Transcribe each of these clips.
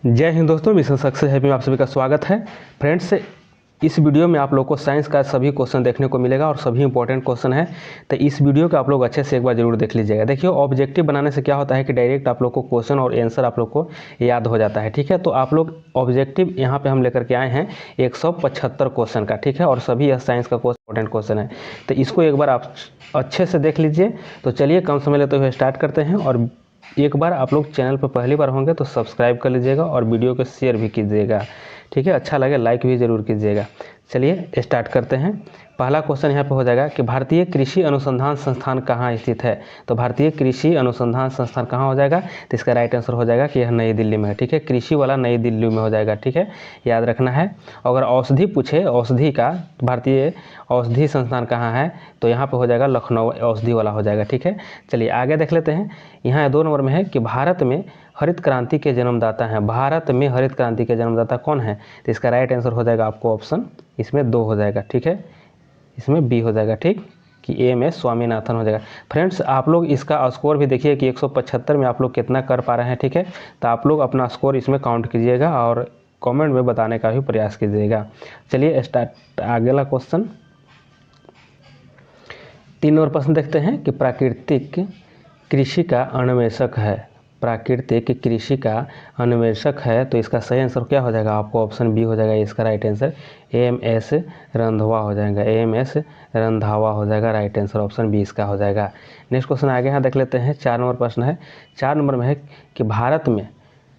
जय हिंद दोस्तों, mission success happy में आप सभी का स्वागत है। फ्रेंड्स, इस वीडियो में आप लोग को साइंस का सभी क्वेश्चन देखने को मिलेगा और सभी इंपॉर्टेंट क्वेश्चन है। तो इस वीडियो को आप लोग अच्छे से एक बार जरूर देख लीजिएगा। देखिए, ऑब्जेक्टिव बनाने से क्या होता है कि डायरेक्ट आप लोग को क्वेश्चन और आंसर आप लोग को याद हो जाता है। ठीक है, तो आप लोग ऑब्जेक्टिव यहाँ पे हम लेकर के आए हैं 175 क्वेश्चन का। ठीक है, और सभी यह साइंस का इंपॉर्टेंट क्वेश्चन है। तो इसको एक बार आप अच्छे से देख लीजिए। तो चलिए कम समय लेते हुए स्टार्ट करते हैं। और एक बार आप लोग चैनल पर पहली बार होंगे तो सब्सक्राइब कर लीजिएगा और वीडियो को शेयर भी कीजिएगा। ठीक है, अच्छा लगे लाइक भी ज़रूर कीजिएगा। चलिए स्टार्ट करते हैं। पहला क्वेश्चन यहाँ पे हो जाएगा कि भारतीय कृषि अनुसंधान संस्थान कहाँ स्थित है। तो भारतीय कृषि अनुसंधान संस्थान कहाँ हो जाएगा, तो इसका राइट आंसर हो जाएगा कि यह नई दिल्ली में है। ठीक है, कृषि वाला नई दिल्ली में हो जाएगा। ठीक है, याद रखना है। अगर औषधि पूछे, औषधि का भारतीय औषधि संस्थान कहाँ है, तो यहाँ पे हो जाएगा लखनऊ औषधि वाला हो जाएगा। ठीक है, चलिए आगे देख लेते हैं। यहाँ 2 नंबर में है कि भारत में हरित क्रांति के जन्मदाता हैं। भारत में हरित क्रांति के जन्मदाता कौन है, तो इसका राइट आंसर हो जाएगा आपको ऑप्शन इसमें 2 हो जाएगा। ठीक है, इसमें बी हो जाएगा। ठीक, कि एम एस स्वामीनाथन हो जाएगा। फ्रेंड्स, आप लोग इसका स्कोर भी देखिए कि 175 में आप लोग कितना कर पा रहे हैं। ठीक है, तो आप लोग अपना स्कोर इसमें काउंट कीजिएगा और कमेंट में बताने का भी प्रयास कीजिएगा। चलिए स्टार्ट, अगला क्वेश्चन 3 नंबर प्रश्न देखते हैं कि प्राकृतिक कृषि का अन्वेषक है। प्राकृतिक कृषि का अन्वेषक है, तो इसका सही आंसर क्या हो जाएगा, आपको ऑप्शन बी हो जाएगा। इसका right answer M S Randhawa हो जाएगा। एम एस रंधावा हो जाएगा, राइट आंसर ऑप्शन बी इसका हो जाएगा। नेक्स्ट क्वेश्चन आगे यहाँ देख लेते हैं। 4 नंबर प्रश्न है। 4 नंबर में है कि भारत में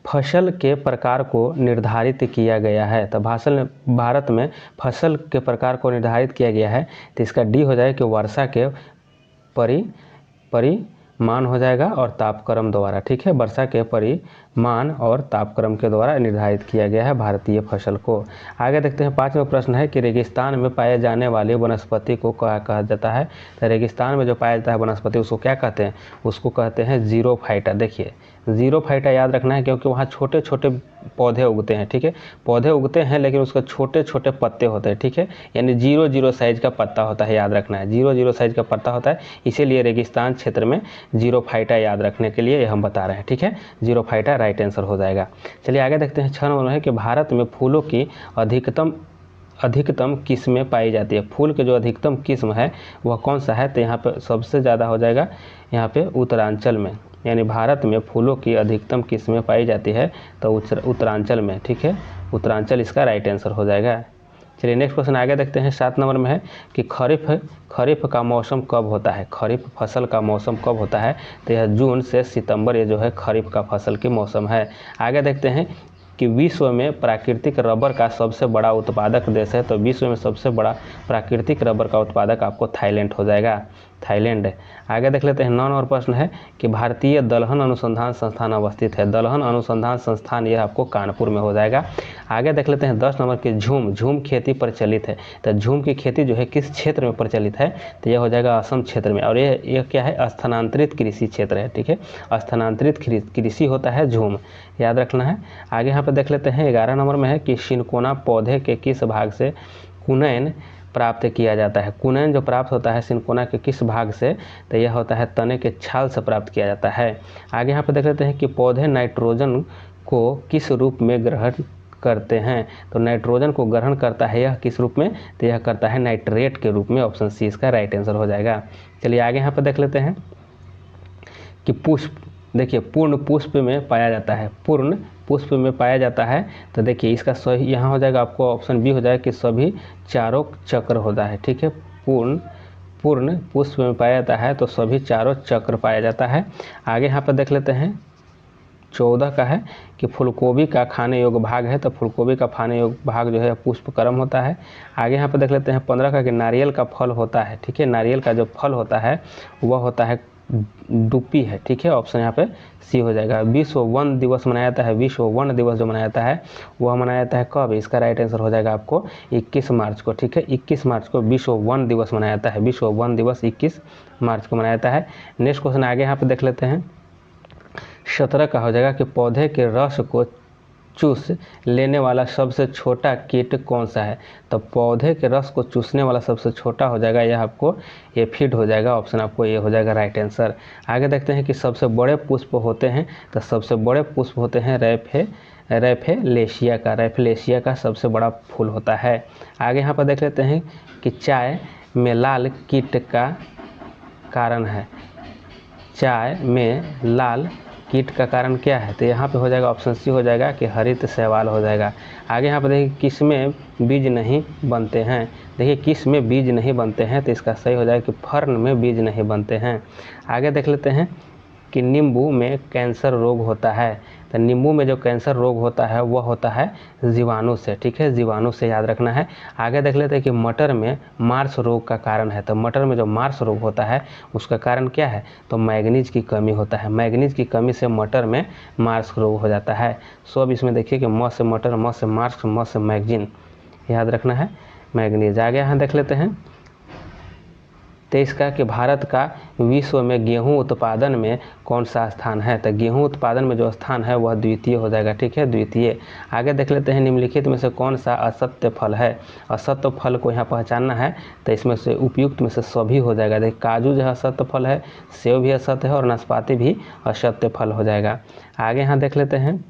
फसल के प्रकार को निर्धारित किया गया है। तो भारत में फसल के प्रकार को निर्धारित किया गया है, तो इसका डी हो जाएगा कि वर्षा के परिमाण हो जाएगा और तापक्रम द्वारा। ठीक है, वर्षा के परिमाण और तापक्रम के द्वारा निर्धारित किया गया है भारतीय फसल को। आगे देखते हैं। 5वां प्रश्न है कि रेगिस्तान में पाए जाने वाले वनस्पति को क्या कहा जाता है। तो रेगिस्तान में जो पाया जाता है वनस्पति, उसको क्या कहते हैं, उसको कहते हैं जीरोफाइटा। देखिए, जीरोफाइटा याद रखना है, क्योंकि वहाँ छोटे छोटे पौधे उगते हैं। ठीक है, पौधे उगते हैं लेकिन उसके छोटे छोटे पत्ते होते हैं। ठीक है, यानी 0 साइज का पत्ता होता है, याद रखना है। 0 साइज का पत्ता होता है, इसीलिए रेगिस्तान क्षेत्र में जीरोफाइटा याद रखने के लिए हम बता रहे हैं। ठीक है, जीरोफाइटा राइट आंसर हो जाएगा। चलिए आगे देखते हैं। 6 नंबर है कि भारत में फूलों की अधिकतम किस्में पाई जाती है। फूल के जो अधिकतम किस्म है वह कौन सा है, तो यहाँ पे सबसे ज़्यादा हो जाएगा यहाँ पे उत्तरांचल में। यानी भारत में फूलों की अधिकतम किस्में पाई जाती है तो उत्तरांचल में। ठीक है, उत्तरांचल इसका राइट आंसर हो जाएगा। चलिए नेक्स्ट क्वेश्चन आगे देखते हैं। 7 नंबर में है कि खरीफ का मौसम कब होता है। खरीफ फसल का मौसम कब होता है, तो यह जून से सितंबर, ये जो है खरीफ का फसल की मौसम है। आगे देखते हैं कि विश्व में प्राकृतिक रबर का सबसे बड़ा उत्पादक देश है। तो विश्व में सबसे बड़ा प्राकृतिक रबर का उत्पादक आपको थाईलैंड हो जाएगा, थाईलैंड। आगे देख लेते हैं। 9 नंबर प्रश्न है कि भारतीय दलहन अनुसंधान संस्थान अवस्थित है। दलहन अनुसंधान संस्थान यह आपको कानपुर में हो जाएगा। आगे देख लेते हैं 10 नंबर की झूम खेती प्रचलित है। तो झूम की खेती जो है किस क्षेत्र में प्रचलित है, तो यह हो जाएगा असम क्षेत्र में। और यह क्या है, स्थानांतरित कृषि क्षेत्र है। ठीक है, स्थानांतरित कृषि होता है झूम, याद रखना है। आगे यहाँ पर देख लेते हैं। 11 नंबर में है कि सिनकोना पौधे के किस भाग से कुनैन प्राप्त किया जाता है। कुनैन जो प्राप्त होता है सिनकोना के किस भाग से, तो यह होता है तने के छाल से प्राप्त किया जाता है। आगे यहाँ पर देख लेते हैं कि पौधे नाइट्रोजन को किस रूप में ग्रहण करते हैं। तो नाइट्रोजन को ग्रहण करता है यह किस रूप में, तो यह करता है नाइट्रेट के रूप में। ऑप्शन सी इसका राइट आंसर हो जाएगा। चलिए आगे यहाँ पर देख लेते हैं कि पुष्प, देखिए पूर्ण पुष्प में पाया जाता है। पूर्ण पुष्प में पाया जाता है, तो देखिए इसका सही यहाँ हो जाएगा, आपको ऑप्शन बी हो जाएगा कि सभी चारों चक्र होता है। ठीक है, पूर्ण पुष्प में पाया जाता है तो सभी चारों चक्र पाया जाता है। आगे यहाँ पर देख लेते हैं। 14 का है कि फूलगोभी का खाने योग्य भाग है। तो फूलगोभी का खाने योग्य भाग जो है पुष्पक्रम होता है। आगे यहाँ पर देख लेते हैं 15 का कि नारियल का फल होता है। ठीक है, नारियल का जो फल होता है वह होता है डुप्पी है। ठीक है, ऑप्शन यहाँ पे सी हो जाएगा। विश्व वन दिवस मनाया जाता है। विश्व वन दिवस जो मनाया जाता है वह मनाया जाता है कब, इसका राइट आंसर हो जाएगा आपको 21 मार्च को। ठीक है, 21 मार्च को विश्व वन दिवस मनाया जाता है। विश्व वन दिवस 21 मार्च को मनाया जाता है। नेक्स्ट क्वेश्चन आगे यहाँ पे देख लेते हैं। 17 का हो जाएगा कि पौधे के रस को चूस लेने वाला सबसे छोटा कीट कौन सा है। तो पौधे के रस को चूसने वाला सबसे छोटा हो जाएगा, यह आपको एफिड हो जाएगा। ऑप्शन आपको ये हो जाएगा राइट आंसर। आगे देखते हैं कि सबसे बड़े पुष्प होते हैं, तो सबसे बड़े पुष्प होते हैं रैफेलेशिया का सबसे बड़ा फूल होता है। आगे यहाँ पर देख लेते हैं कि चाय में लाल कीट का कारण है। चाय में लाल कीट का कारण क्या है? तो यहाँ पे हो जाएगा ऑप्शन सी हो जाएगा कि हरित शैवाल हो जाएगा। आगे यहाँ पर देखिए किस में बीज नहीं बनते हैं। देखिए किस में बीज नहीं बनते हैं, तो इसका सही हो जाएगा कि फर्न में बीज नहीं बनते हैं। आगे देख लेते हैं कि नींबू में कैंसर रोग होता है। तो नींबू में जो कैंसर रोग होता है वह होता है जीवाणु से, ठीक है, जीवाणु से याद रखना है। आगे देख लेते हैं कि मटर में मार्स रोग का कारण है। तो मटर में जो मार्स रोग होता है उसका कारण क्या है? तो मैग्नीज की कमी होता है। मैग्नीज की कमी से मटर में मार्स रोग हो जाता है। सो अब इसमें देखिए कि म से मटर, म से मार्स, म से मैगजीन, याद रखना है मैग्नीज। आगे यहाँ देख लेते हैं 23 का कि भारत का विश्व में गेहूं उत्पादन में कौन सा स्थान है? तो गेहूं उत्पादन में जो स्थान है वह द्वितीय हो जाएगा, ठीक है, द्वितीय। आगे देख लेते हैं निम्नलिखित में से कौन सा असत्य फल है? असत्य फल को यहाँ पहचानना है, तो इसमें से उपयुक्त में से सभी हो जाएगा। देखिए काजू जो है असत्य फल है, सेब भी असत्य है और नाशपाती भी असत्य फल हो जाएगा। आगे यहाँ देख लेते हैं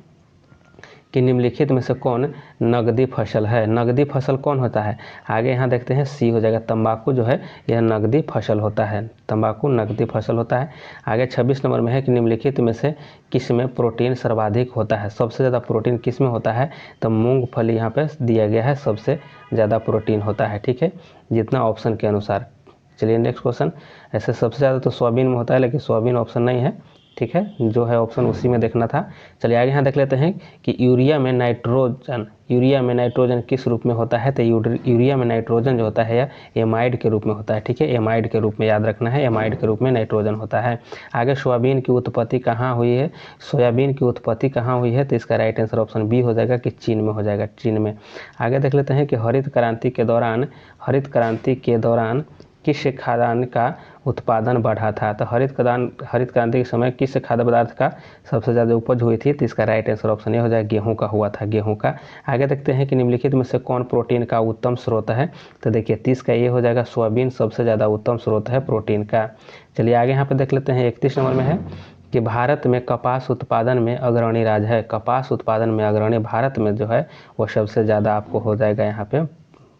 कि निम्नलिखित में से कौन नगदी फसल है? नगदी फसल कौन होता है? आगे यहाँ देखते हैं सी हो जाएगा, तंबाकू जो है यह नगदी फसल होता है। तंबाकू नगदी फसल होता है। आगे 26 नंबर में है कि निम्नलिखित में से किस में प्रोटीन सर्वाधिक होता है? सबसे ज़्यादा प्रोटीन किस में होता है? तो मूंगफली यहाँ पे दिया गया है, सबसे ज़्यादा प्रोटीन होता है, ठीक है, जितना ऑप्शन के अनुसार। चलिए नेक्स्ट क्वेश्चन। ऐसे सबसे ज़्यादा तो सोयाबीन में होता है, लेकिन सोयाबीन ऑप्शन नहीं है, ठीक है, जो है ऑप्शन उसी में देखना था। चलिए आगे यहाँ देख लेते हैं कि यूरिया में नाइट्रोजन किस रूप में होता है? तो यूरिया में नाइट्रोजन जो होता है यह एमाइड के रूप में होता है, ठीक है, एमाइड के रूप में याद रखना है, एमाइड के रूप में नाइट्रोजन होता है। आगे सोयाबीन की उत्पत्ति कहाँ हुई है? सोयाबीन की उत्पत्ति कहाँ हुई है? तो इसका राइट आंसर ऑप्शन बी हो जाएगा कि चीन में हो जाएगा, चीन में। आगे देख लेते हैं कि हरित क्रांति के दौरान किस खाद्यान्न का उत्पादन बढ़ा था? तो हरित क्रांति के समय किस खाद्य पदार्थ का सबसे ज़्यादा उपज हुई थी? तो इसका राइट आंसर ऑप्शन ए हो जाएगा, गेहूं का हुआ था, गेहूं का। आगे देखते हैं कि निम्नलिखित में से कौन प्रोटीन का उत्तम स्रोत है? तो देखिए 30 का ये हो जाएगा, सोयाबीन सबसे ज़्यादा उत्तम स्रोत है प्रोटीन का। चलिए आगे यहाँ पर देख लेते हैं 31 नंबर में है कि भारत में कपास उत्पादन में अग्रणी राज्य है। कपास उत्पादन में अग्रणी भारत में जो है वो सबसे ज़्यादा आपको हो जाएगा यहाँ पे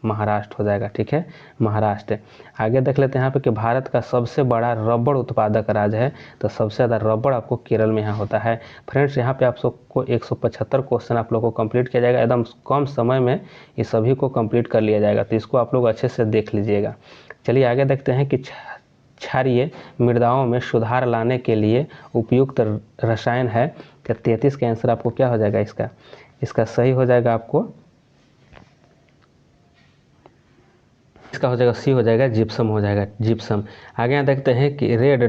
महाराष्ट्र हो जाएगा, ठीक है, महाराष्ट्र। आगे देख लेते हैं यहाँ पे कि भारत का सबसे बड़ा रबड़ उत्पादक राज्य है। तो सबसे ज़्यादा रबड़ आपको केरल में यहाँ होता है। फ्रेंड्स यहाँ पे आप सबको 175 क्वेश्चन आप लोगों को कंप्लीट किया जाएगा, एकदम कम समय में ये सभी को कंप्लीट कर लिया जाएगा, तो इसको आप लोग अच्छे से देख लीजिएगा। चलिए आगे देखते हैं कि क्षारीय मृदाओं में सुधार लाने के लिए उपयुक्त रसायन है। तो 33 का आंसर आपको क्या हो जाएगा? इसका सही हो जाएगा, आपको इसका हो जाएगा सी हो जाएगा, जिप्सम हो जाएगा, जिप्सम। आगे यहाँ देखते हैं कि रेड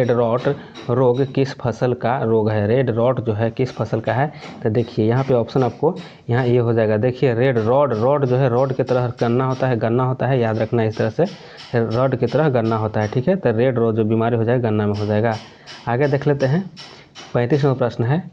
रॉट रोग किस फसल का रोग है? रेड रॉट जो है किस फसल का है? तो देखिए यहाँ पे ऑप्शन आपको यहाँ ये हो जाएगा। देखिए रेड रॉड जो है रॉड की तरह गन्ना होता है, याद रखना इस तरह से, रॉड की तरह गन्ना होता है, ठीक है। तो रेड रॉड जो बीमारी हो जाएगा गन्ना में हो जाएगा। आगे देख लेते हैं 35वां प्रश्न है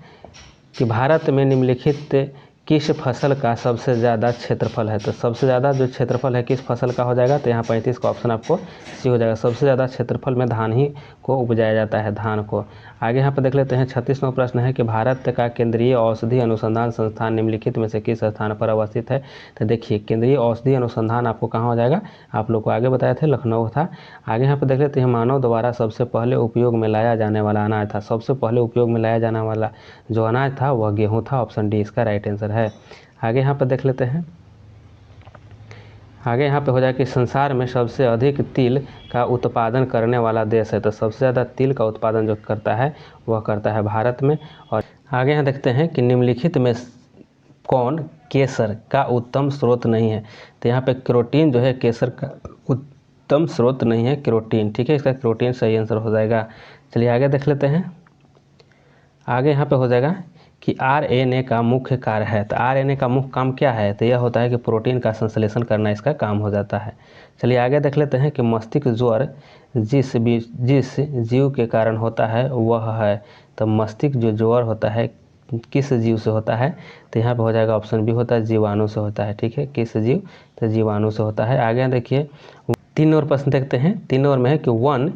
कि भारत में निम्नलिखित किस फसल का सबसे ज़्यादा क्षेत्रफल है? तो सबसे ज़्यादा जो क्षेत्रफल है किस फसल का हो जाएगा? तो यहाँ 35 का ऑप्शन आपको सी हो जाएगा। सबसे ज़्यादा क्षेत्रफल में धान ही को उपजाया जाता है, धान को। आगे यहाँ पर देख लेते हैं 36वां प्रश्न है कि भारत का केंद्रीय औषधि अनुसंधान संस्थान निम्नलिखित में से किस स्थान पर अवस्थित है? तो देखिए केंद्रीय औषधि अनुसंधान आपको कहाँ हो जाएगा? आप लोग को आगे बताए थे लखनऊ था। आगे यहाँ पर देख लेते हैं मानव द्वारा सबसे पहले उपयोग में लाया जाने वाला अनाज था। सबसे पहले उपयोग में लाया जाने वाला जो अनाज था वह गेहूँ था, ऑप्शन डी इसका राइट आंसर है। आगे यहाँ पर देख लेते हैं, आगे यहाँ पे हो जाए कि संसार में सबसे अधिक तिल का उत्पादन करने वाला देश है। तो सबसे ज़्यादा तिल का उत्पादन जो करता है वह करता है भारत में। और आगे यहाँ देखते हैं कि निम्नलिखित में कौन केसर का उत्तम स्रोत नहीं है? तो यहाँ पे कैरोटीन जो है केसर का उत्तम स्रोत नहीं है, कैरोटीन, ठीक है, इसका कैरोटीन सही आंसर हो जाएगा। चलिए आगे देख लेते हैं। आगे यहाँ पे हो जाएगा कि RNA का मुख्य कार्य है। तो RNA का मुख्य काम क्या है? तो यह होता है कि प्रोटीन का संश्लेषण करना इसका काम हो जाता है। चलिए आगे देख लेते हैं कि मस्तिष्क ज्वर जिस जीव के कारण होता है वह है। तो मस्तिष्क जो ज्वर होता है किस जीव से होता है? तो यहाँ पे हो जाएगा ऑप्शन बी होता है, जीवाणु से होता है, ठीक है, किस जीव? तो जीवाणु से होता है। आगे देखिए 3 और प्रश्न देखते हैं। 3 और में है कि one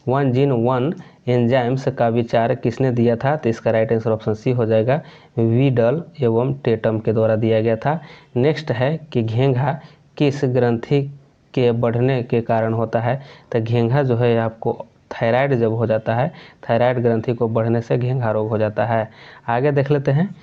one gene one enzymes का विचार किसने दिया था? तो इसका राइट आंसर ऑप्शन सी हो जाएगा, वीडल एवं टेटम के द्वारा दिया गया था। नेक्स्ट है कि घेंघा किस ग्रंथि के बढ़ने के कारण होता है? तो घेंघा जो है आपको थायराइड जब हो जाता है, थायराइड ग्रंथि को बढ़ने से घेंघा रोग हो जाता है। आगे देख लेते हैं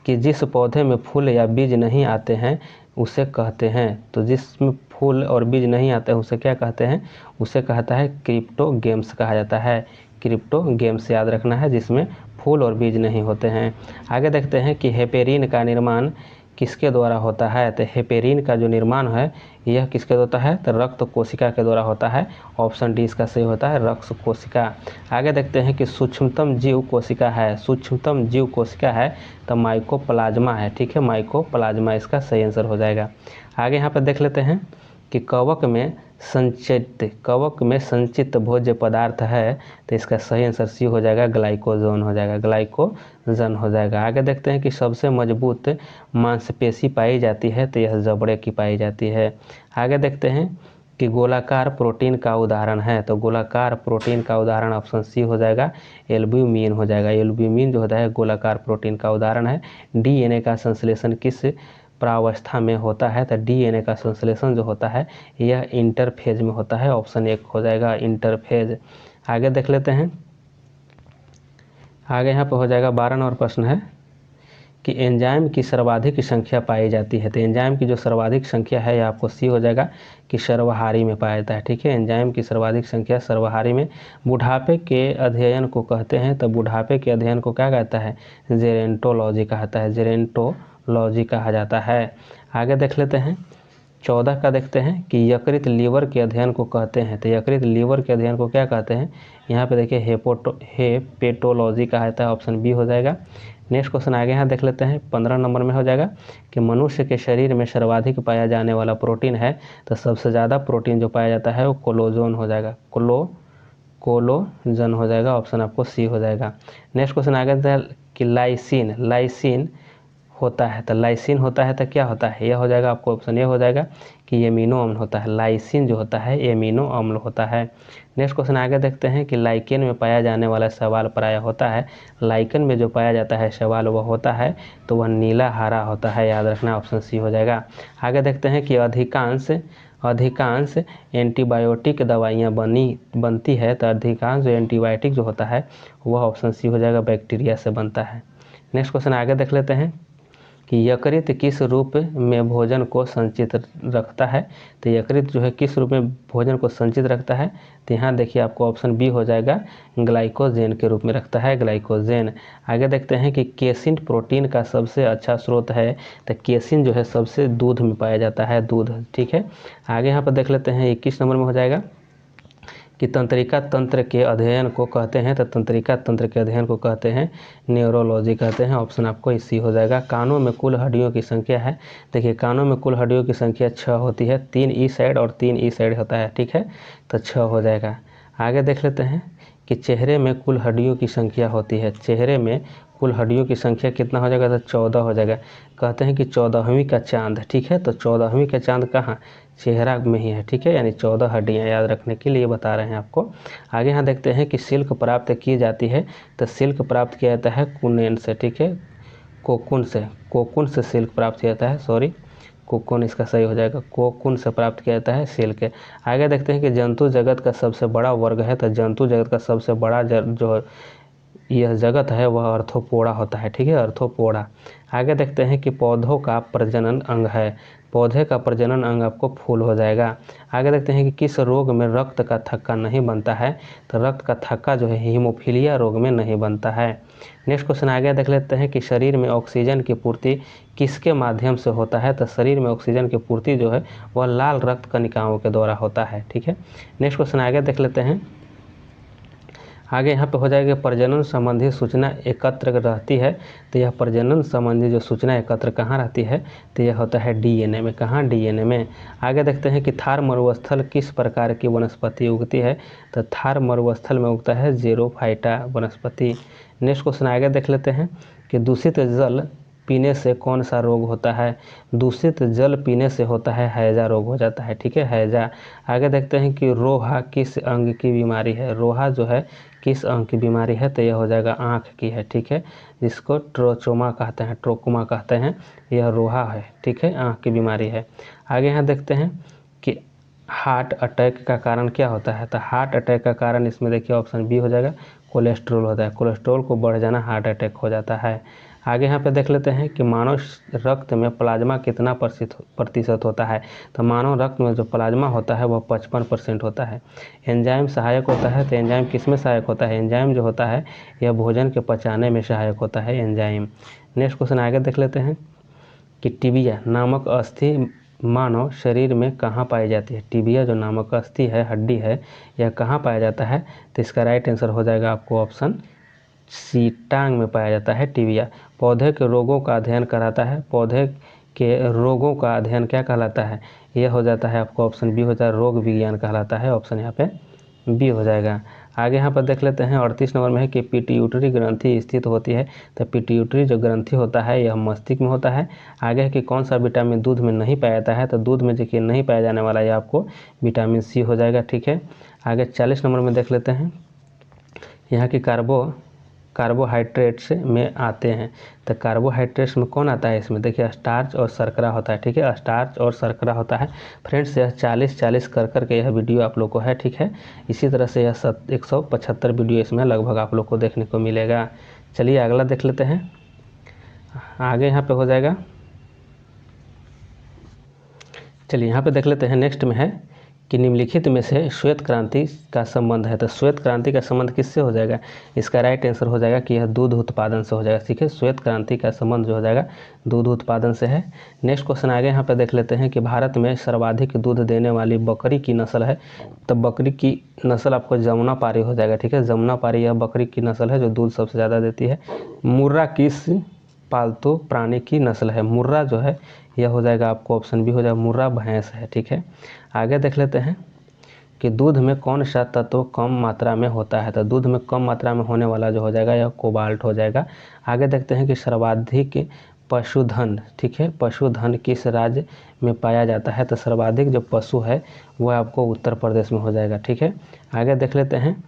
कि जिस पौधे में फूल या बीज नहीं आते हैं उसे कहते हैं, तो जिसमें फूल और बीज नहीं आते हैं उसे क्या कहते हैं? उसे कहता है क्रिप्टोगेम्स कहा जाता है। क्रिप्टोगेम्स याद रखना है, जिसमें फूल और बीज नहीं होते हैं। आगे देखते हैं कि हेपेरिन का निर्माण किसके द्वारा होता है? तो हेपेरिन का जो निर्माण है यह किसके होता है? तो रक्त कोशिका के द्वारा होता है। ऑप्शन डी इसका सही होता है, रक्त कोशिका। आगे देखते हैं कि सूक्ष्मतम जीव कोशिका है, सूक्ष्मतम जीव कोशिका है तो माइकोप्लाज्मा है, ठीक है, माइकोप्लाज्मा इसका सही आंसर हो जाएगा। आगे यहाँ पर देख लेते हैं कि कवक में संचित भोज्य पदार्थ है, तो इसका सही आंसर सी हो जाएगा, ग्लाइकोजन हो जाएगा, ग्लाइकोजन हो जाएगा। आगे देखते हैं कि सबसे मजबूत मांसपेशी पाई जाती है, तो यह जबड़े की पाई जाती है। आगे देखते हैं कि गोलाकार प्रोटीन का उदाहरण है, तो गोलाकार प्रोटीन का उदाहरण ऑप्शन सी हो जाएगा, एल्ब्यूमिन हो जाएगा। एल्ब्यूमिन जो होता है गोलाकार प्रोटीन का उदाहरण है। डीएनए का संश्लेषण किस प्रावस्था में होता है? तो डीएनए का संश्लेषण जो होता है यह इंटरफेज में होता है। ऑप्शन 1 हो जाएगा, इंटरफेज। आगे देख लेते हैं, आगे यहाँ पर हो जाएगा 12 नंबर प्रश्न है कि एंजाइम की सर्वाधिक संख्या पाई जाती है। तो एंजाइम की जो सर्वाधिक संख्या है यह आपको सी हो जाएगा कि सर्वहारी में पाया जाता है, ठीक है। एंजाइम की सर्वाधिक संख्या सर्वहारी में। बुढ़ापे के अध्ययन को कहते हैं, तो बुढ़ापे के अध्ययन को क्या कहता है? जेरेंटोलॉजी कहता है, जेरेंटोलॉजी कहा जाता है। आगे देख लेते हैं 14 का देखते हैं कि यकृत लीवर के अध्ययन को कहते हैं, तो यकृत लीवर के अध्ययन को क्या कहते हैं? यहाँ पे देखिए हेपेटोलॉजी कहा जाता है, ऑप्शन बी हो जाएगा। नेक्स्ट क्वेश्चन आगे यहाँ देख लेते हैं 15 नंबर में हो जाएगा कि मनुष्य के शरीर में सर्वाधिक पाया जाने वाला प्रोटीन है, तो सबसे ज़्यादा प्रोटीन जो पाया जाता है वो कोलोजन हो जाएगा, कोलोजन हो जाएगा, ऑप्शन आपको सी हो जाएगा। नेक्स्ट क्वेश्चन आगे कि लाइसिन होता है, तो लाइसिन होता है तो क्या होता है? यह हो जाएगा आपको ऑप्शन ए हो जाएगा कि एमिनो अम्ल होता है। लाइसिन जो होता है एमिनो अम्ल होता है। नेक्स्ट क्वेश्चन आगे देखते हैं कि लाइकेन में पाया जाने वाला शैवाल प्राय होता है। लाइकेन में जो पाया जाता है शैवाल वह होता है तो वह नीला हरा होता है, याद रखना, ऑप्शन सी हो जाएगा। आगे देखते हैं कि अधिकांश एंटीबायोटिक दवाइयाँ बनती है, तो अधिकांश जो एंटीबायोटिक जो होता है वह ऑप्शन सी हो जाएगा, बैक्टीरिया से बनता है। नेक्स्ट क्वेश्चन आगे देख लेते हैं कि यकृत किस रूप में भोजन को संचित रखता है, तो यकृत जो है किस रूप में भोजन को संचित रखता है? तो यहाँ देखिए आपको ऑप्शन बी हो जाएगा, ग्लाइकोजेन के रूप में रखता है, ग्लाइकोजेन। आगे देखते हैं कि केसिन प्रोटीन का सबसे अच्छा स्रोत है, तो केसिन जो है सबसे दूध में पाया जाता है, दूध, ठीक है। आगे यहाँ पर देख लेते हैं 21 नंबर में हो जाएगा कि तंत्रिका तंत्र के अध्ययन को कहते हैं, तो तंत्रिका तंत्र के अध्ययन को कहते हैं न्यूरोलॉजी कहते हैं, ऑप्शन आपको इसी हो जाएगा। कानों में कुल हड्डियों की संख्या है, देखिए कानों में कुल हड्डियों की संख्या 6 होती है, 3 ई साइड और 3 ई साइड होता है, ठीक है, तो 6 हो जाएगा। आगे देख लेते हैं कि चेहरे में कुल हड्डियों की संख्या होती है, चेहरे में कुल हड्डियों की संख्या कितना हो जाएगा? तो 14 हो जाएगा। कहते हैं कि 14वीं का चांद, ठीक है, तो 14वीं का चांद कहाँ? चेहरा में ही है, ठीक है, यानी 14 हड्डियाँ याद रखने के लिए बता रहे हैं आपको। आगे यहाँ देखते हैं कि सिल्क प्राप्त की जाती है, तो सिल्क प्राप्त किया जाता है कुनेन से, ठीक है, कोकून से सिल्क प्राप्त किया जाता है, सॉरी, कोकून इसका सही हो जाएगा, कोकून से प्राप्त किया जाता है सिल्क। आगे देखते हैं कि जंतु जगत का सबसे बड़ा वर्ग है, तो जंतु जगत का सबसे बड़ा जो यह जगत है वह अर्थोपोडा होता है, ठीक है, अर्थोपोडा। आगे देखते हैं कि पौधों का प्रजनन अंग है, पौधे का प्रजनन अंग आपको फूल हो जाएगा। आगे देखते हैं कि किस रोग में रक्त का थक्का नहीं बनता है, तो रक्त का थक्का जो है हीमोफीलिया रोग में नहीं बनता है। नेक्स्ट क्वेश्चन आगे देख लेते हैं कि शरीर में ऑक्सीजन की पूर्ति किसके माध्यम से होता है, तो शरीर में ऑक्सीजन की पूर्ति जो है वह लाल रक्त कणिकाओं के द्वारा होता है, ठीक है। नेक्स्ट क्वेश्चन आगे देख लेते हैं, आगे यहाँ पे हो जाएगा प्रजनन संबंधी सूचना एकत्र रहती है, तो यह प्रजनन संबंधी जो सूचना एकत्र कहाँ रहती है, तो यह होता है डीएनए में, कहाँ? डीएनए में। आगे देखते हैं कि थार मरुस्थल किस प्रकार की वनस्पति उगती है, तो थार मरुस्थल में उगता है ज़ेरोफाइटा वनस्पति। नेक्स्ट क्वेश्चन आगे देख लेते हैं कि दूषित जल पीने से कौन सा रोग होता है? दूषित जल पीने से होता है हैजा रोग हो जाता है, ठीक है, हैजा। आगे देखते हैं कि रोहा किस अंग की बीमारी है? रोहा जो है किस अंग की बीमारी है? तो यह हो जाएगा आँख की है, ठीक है, जिसको ट्रोचोमा कहते हैं, ट्रोकोमा कहते हैं, यह रोहा है, ठीक है, आँख की बीमारी है। आगे यहाँ देखते हैं कि हार्ट अटैक का कारण क्या होता है? तो हार्ट अटैक का कारण इसमें देखिए ऑप्शन बी हो जाएगा, कोलेस्ट्रॉल होता है, कोलेस्ट्रॉल को बढ़ जाना हार्ट अटैक हो जाता है। आगे यहाँ पे देख लेते हैं कि मानव रक्त में प्लाज्मा कितना प्रतिशत होता है? तो मानव रक्त में जो प्लाज्मा होता है वह 55% होता है। एंजाइम सहायक होता है, तो एंजाइम किस में सहायक होता है? एंजाइम जो होता है यह भोजन के पचाने में सहायक होता है एंजाइम। नेक्स्ट क्वेश्चन आगे देख लेते हैं कि टिबिया नामक अस्थि मानव शरीर में कहाँ पाई जाती है? टिबिया जो नामक अस्थि है, हड्डी है, यह कहाँ पाया जाता है? तो इसका राइट आंसर हो जाएगा आपको ऑप्शन सी, टांग में पाया जाता है टिबिया। पौधे के रोगों का अध्ययन कराता है, पौधे के रोगों का अध्ययन क्या कहलाता है? यह हो जाता है आपको ऑप्शन बी हो जाएगा, रोग विज्ञान कहलाता है, ऑप्शन यहाँ पे बी हो जाएगा। आगे यहाँ पर देख लेते हैं 38 नंबर में है कि पिट्यूटरी ग्रंथि स्थित होती है। तो पिट्यूटरी जो ग्रंथि होता है यह मस्तिष्क में होता है। आगे है कि कौन सा विटामिन दूध में नहीं पाया जाता है? तो दूध में देखिए नहीं पाया जाने वाला है आपको विटामिन सी हो जाएगा, ठीक है। आगे 40 नंबर में देख लेते हैं यहाँ की कार्बोहाइड्रेट्स में आते हैं। तो कार्बोहाइड्रेट्स में कौन आता है? इसमें देखिए स्टार्च और शर्करा होता है, ठीक है, स्टार्च और शर्करा होता है। फ्रेंड्स यह 40-40 कर के यह वीडियो आप लोग को है, ठीक है। इसी तरह से यह 175 वीडियो इसमें लगभग आप लोग को देखने को मिलेगा। चलिए अगला देख लेते हैं। आगे यहाँ पे हो जाएगा, चलिए यहाँ पे देख लेते हैं। नेक्स्ट में है कि निम्नलिखित में से श्वेत क्रांति का संबंध है। तो श्वेत क्रांति का संबंध किससे हो जाएगा? इसका राइट आंसर हो जाएगा कि यह दूध उत्पादन से हो जाएगा, ठीक है। श्वेत क्रांति का संबंध जो हो जाएगा दूध उत्पादन से है। नेक्स्ट क्वेश्चन आगे यहाँ पे देख लेते हैं कि भारत में सर्वाधिक दूध देने वाली बकरी की नस्ल है। तो बकरी की नस्ल आपको जमुनापारी हो जाएगा, ठीक है, जमुनापारी यह बकरी की नस्ल है जो दूध सबसे ज़्यादा देती है। मुर्रा किस पालतू प्राणी की नस्ल है? मुर्रा जो है यह हो जाएगा आपको ऑप्शन बी हो जाएगा, मुर्रा भैंस है, ठीक है। आगे देख लेते हैं कि दूध में कौन सा तत्व कम मात्रा में होता है? तो दूध में कम मात्रा में होने वाला जो हो जाएगा यह कोबाल्ट हो जाएगा। आगे देखते हैं कि सर्वाधिक पशुधन, ठीक है, पशुधन किस राज्य में पाया जाता है? तो सर्वाधिक जो पशु है वह आपको उत्तर प्रदेश में हो जाएगा, ठीक है। आगे देख लेते हैं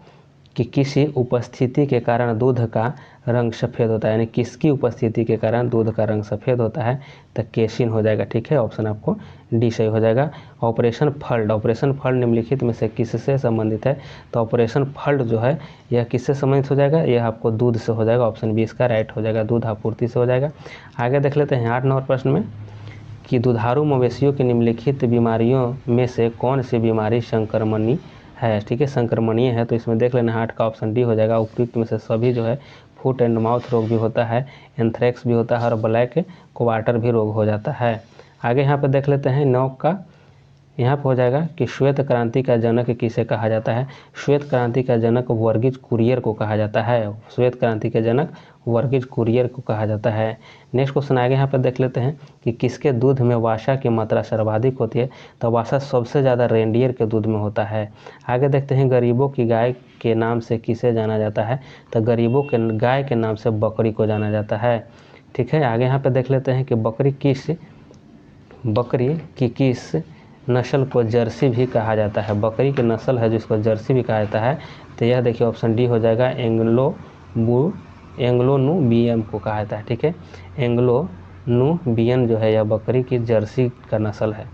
कि किसी उपस्थिति के कारण दूध का रंग सफ़ेद होता है, यानी किसकी उपस्थिति के कारण दूध का रंग सफ़ेद होता है? तो केसिन हो जाएगा, ठीक है, ऑप्शन आपको डी सही हो जाएगा। ऑपरेशन फ्लड, ऑपरेशन फ्लड निम्नलिखित में से किससे संबंधित है? तो ऑपरेशन फ्लड जो है यह किससे संबंधित हो जाएगा? यह आपको दूध से हो जाएगा, ऑप्शन बी इसका राइट हो जाएगा, दूध आपूर्ति से हो जाएगा। आगे देख लेते हैं 8 नंबर प्रश्न में कि दुधारू मवेशियों की निम्नलिखित बीमारियों में से कौन सी बीमारी संक्रमणीय है? ठीक है, संक्रमणीय है, तो इसमें देख लेना हार्ट का ऑप्शन डी हो जाएगा। उपयुक्त में से सभी जो है फुट एंड माउथ रोग भी होता है, एंथ्रेक्स भी होता है और ब्लैक क्वार्टर भी रोग हो जाता है। आगे यहाँ पे देख लेते हैं 9 का, यहाँ पे हो जाएगा कि श्वेत क्रांति का जनक किसे कहा जाता है? श्वेत क्रांति का जनक वर्गीज कुरियर को कहा जाता है, श्वेत क्रांति के जनक वर्गीज कुरियर को कहा जाता है। नेक्स्ट क्वेश्चन आगे यहाँ पर देख लेते हैं कि किसके दूध में वसा की मात्रा सर्वाधिक होती है? तो वसा सबसे ज़्यादा रेंडियर के दूध में होता है। आगे देखते हैं गरीबों की गाय के नाम से किसे जाना जाता है? तो गरीबों के गाय के नाम से बकरी को जाना जाता है, ठीक है। आगे यहाँ पर देख लेते हैं कि बकरी की किस नस्ल को जर्सी भी कहा जाता है? बकरी की नस्ल है जिसको जर्सी भी कहा जाता है। तो यह देखिए ऑप्शन डी हो जाएगा, एंग्लो नुबियन को कहा जाता है, ठीक है, एंग्लो नुबियन जो है यह बकरी की जर्सी का नस्ल है।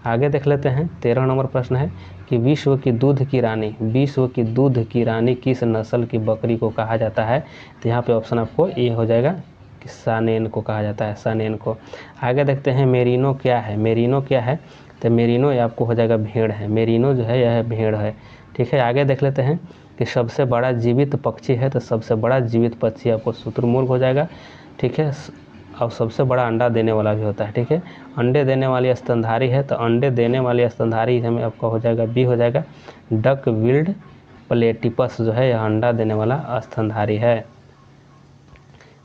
आगे देख लेते हैं 13 नंबर प्रश्न है कि विश्व की दूध की रानी किस नस्ल की बकरी को कहा जाता है? तो यहाँ पे ऑप्शन आपको ए हो जाएगा कि सानेन को कहा जाता है, सानेन को। आगे देखते हैं मेरिनो क्या है? मेरिनो क्या है? तो मेरिनो ये आपको हो जाएगा भेड़ है, मेरिनो जो है यह भेड़ है, ठीक है। आगे देख लेते हैं कि सबसे बड़ा जीवित पक्षी है, तो सबसे बड़ा जीवित पक्षी आपको शुतुरमुर्ग हो जाएगा, ठीक है। और सबसे बड़ा अंडा देने वाला भी होता है, ठीक है। अंडे देने वाली स्तनधारी है, तो अंडे देने वाली स्तनधारी हमें आपका हो जाएगा बी हो जाएगा, डक विल्ड प्लेटिपस जो है यह अंडा देने वाला स्तनधारी है।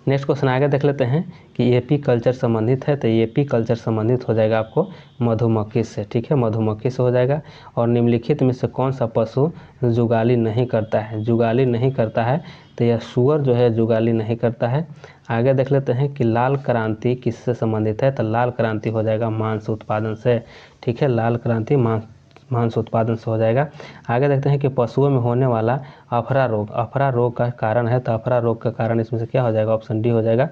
नेक्स्ट क्वेश्चन आगे देख लेते हैं कि एपी कल्चर संबंधित है, तो एपी कल्चर संबंधित हो जाएगा आपको मधुमक्खी से, ठीक है, मधुमक्खी से हो जाएगा। और निम्नलिखित में से कौन सा पशु जुगाली नहीं करता है? जुगाली नहीं करता है तो यह सूअर जो है जुगाली नहीं करता है। आगे देख लेते हैं कि लाल क्रांति किससे संबंधित है? तो लाल क्रांति हो जाएगा मांस उत्पादन से, ठीक है, लाल क्रांति मांस उत्पादन से हो जाएगा। आगे देखते हैं कि पशुओं में होने वाला अफरा रोग का कारण है, तो अफरा रोग का कारण इसमें से क्या हो जाएगा? ऑप्शन डी हो जाएगा।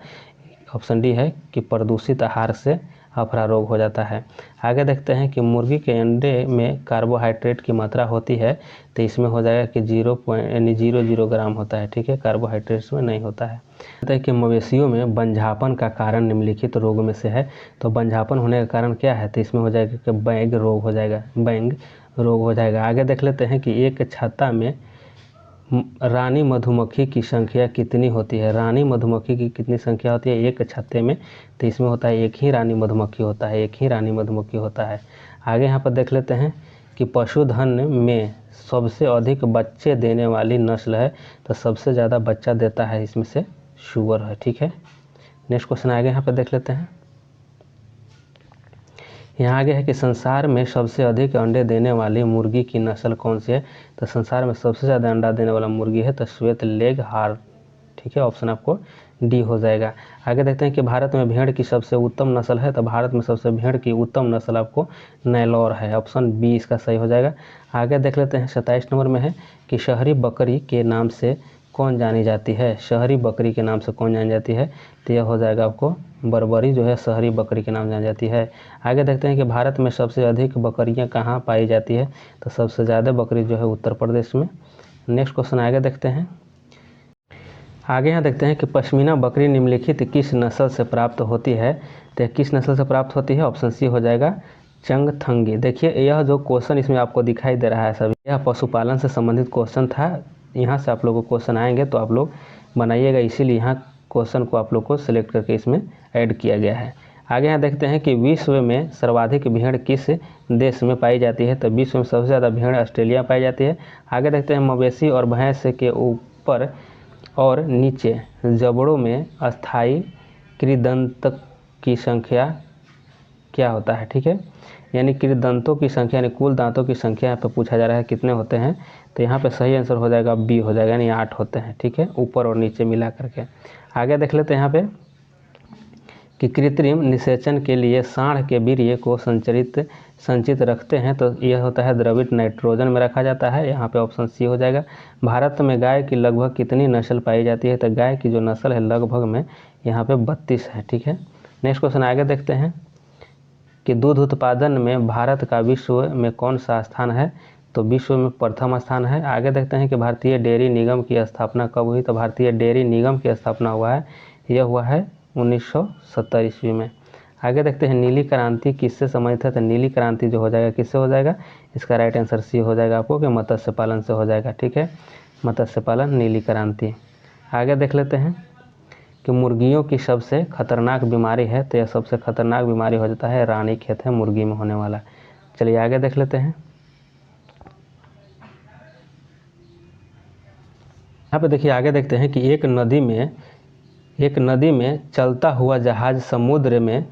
ऑप्शन डी है कि प्रदूषित आहार से अफरा रोग हो जाता है। आगे देखते हैं कि मुर्गी के अंडे में कार्बोहाइड्रेट की मात्रा होती है, तो इसमें हो जाएगा कि 0.00 ग्राम होता है, ठीक है, कार्बोहाइड्रेट इसमें नहीं होता है। कहते हैं कि मवेशियों में बंझापन का कारण निम्नलिखित रोग में से है, तो बंझापन होने का कारण क्या है? तो इसमें हो जाएगा कि बैंग रोग हो जाएगा, बैंग रोग हो जाएगा। आगे देख लेते हैं कि एक छत्ता में रानी मधुमक्खी की संख्या कितनी होती है? रानी मधुमक्खी की कितनी संख्या होती है एक छत्ते में? तो इसमें होता है एक ही रानी मधुमक्खी होता है, एक ही रानी मधुमक्खी होता है। आगे यहाँ पर देख लेते हैं कि पशुधन में सबसे अधिक बच्चे देने वाली नस्ल है, तो सबसे ज़्यादा बच्चा देता है इसमें से सूअर है, ठीक है। नेक्स्ट क्वेश्चन आगे यहाँ पर देख लेते हैं। यहाँ आगे है कि संसार में सबसे अधिक अंडे देने वाली मुर्गी की नस्ल कौन सी है? तो संसार में सबसे ज़्यादा अंडा देने वाला मुर्गी है तो श्वेत लेग हार, ठीक है, ऑप्शन आपको डी हो जाएगा। आगे देखते हैं कि भारत में भेड़ की सबसे उत्तम नस्ल है, तो भारत में सबसे भेड़ की उत्तम नस्ल आपको नेलोर है, ऑप्शन बी इसका सही हो जाएगा। आगे देख लेते हैं 27 नंबर में है कि शहरी बकरी के नाम से कौन जानी जाती है? शहरी बकरी के नाम से कौन जानी जाती है? तो यह हो जाएगा आपको बर्बरी जो है शहरी बकरी के नाम जानी जाती है। आगे देखते हैं कि भारत में सबसे अधिक बकरियां कहाँ पाई जाती है? तो सबसे ज़्यादा बकरी जो है उत्तर प्रदेश में। नेक्स्ट क्वेश्चन आगे देखते हैं। आगे यहाँ देखते हैं कि पश्मीना बकरी निम्नलिखित किस नस्ल से प्राप्त होती है? तो किस नस्ल से प्राप्त होती है? ऑप्शन सी हो जाएगा चंगथंगी। देखिए यह जो क्वेश्चन इसमें आपको दिखाई दे रहा है सभी, यह पशुपालन से संबंधित क्वेश्चन था। यहाँ से आप लोगों को क्वेश्चन आएंगे तो आप लोग बनाइएगा, इसीलिए यहाँ क्वेश्चन को आप लोग को सिलेक्ट करके इसमें ऐड किया गया है। आगे यहाँ देखते हैं कि विश्व में सर्वाधिक भेड़ किस देश में पाई जाती है? तो विश्व में सबसे ज़्यादा भेड़ ऑस्ट्रेलिया पाई जाती है। आगे देखते हैं मवेशी और भैंस के ऊपर और नीचे जबड़ों में अस्थायी कृदंत की संख्या क्या होता है? ठीक है, यानी कृदंतों की संख्या यानी कुल दांतों की संख्या यहाँ पे पूछा जा रहा है कितने होते हैं? तो यहाँ पे सही आंसर हो जाएगा बी हो जाएगा, यानी 8 होते हैं, ठीक है, ऊपर और नीचे मिला करके। आगे देख लेते हैं यहाँ पे कि कृत्रिम निषेचन के लिए सांड के वीर्य को संचित रखते हैं, तो यह होता है द्रवित नाइट्रोजन में रखा जाता है, यहाँ पे ऑप्शन सी हो जाएगा। भारत में गाय की लगभग कितनी नस्ल पाई जाती है? तो गाय की जो नस्ल है लगभग में यहाँ पे 32 है, ठीक है। नेक्स्ट क्वेश्चन आगे देखते हैं कि दूध उत्पादन में भारत का विश्व में कौन सा स्थान है? तो विश्व में प्रथम स्थान है। आगे देखते हैं कि भारतीय डेयरी निगम की स्थापना कब हुई? तो भारतीय डेयरी निगम की स्थापना हुआ है, यह हुआ है 1970 ईस्वी में। आगे देखते हैं नीली क्रांति किससे संबंधित है? तो नीली क्रांति जो हो जाएगा किससे हो जाएगा? इसका राइट आंसर सी हो जाएगा आपको कि मत्स्य पालन से हो जाएगा, ठीक है, मत्स्य पालन नीली क्रांति। आगे देख लेते हैं कि मुर्गियों की सबसे खतरनाक बीमारी है, तो यह सबसे खतरनाक बीमारी हो जाता है रानीखेत है मुर्गी में होने वाला। चलिए आगे देख लेते हैं। यहाँ पे देखिए आगे देखते हैं कि एक नदी में चलता हुआ जहाज समुद्र में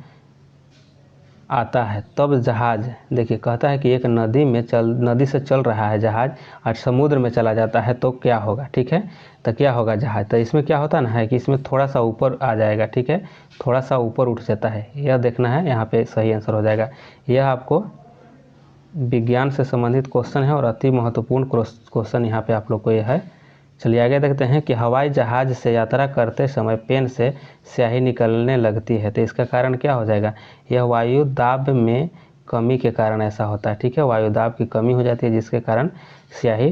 आता है, तब जहाज देखिए कहता है कि एक नदी से चल रहा है जहाज और समुद्र में चला जाता है तो क्या होगा? ठीक है, तो क्या होगा जहाज? तो इसमें क्या होता है कि इसमें थोड़ा सा ऊपर आ जाएगा, ठीक है, थोड़ा सा ऊपर उठ जाता है, यह देखना है, यहाँ पे सही आंसर हो जाएगा। यह आपको विज्ञान से संबंधित क्वेश्चन है और अति महत्वपूर्ण क्वेश्चन यहाँ पे आप लोग को यह है। चलिए आगे देखते हैं कि हवाई जहाज से यात्रा करते समय पेन से स्याही निकलने लगती है, तो इसका कारण क्या हो जाएगा? यह वायु दाब में कमी के कारण ऐसा होता है, ठीक है, वायु दाब की कमी हो जाती है जिसके कारण स्याही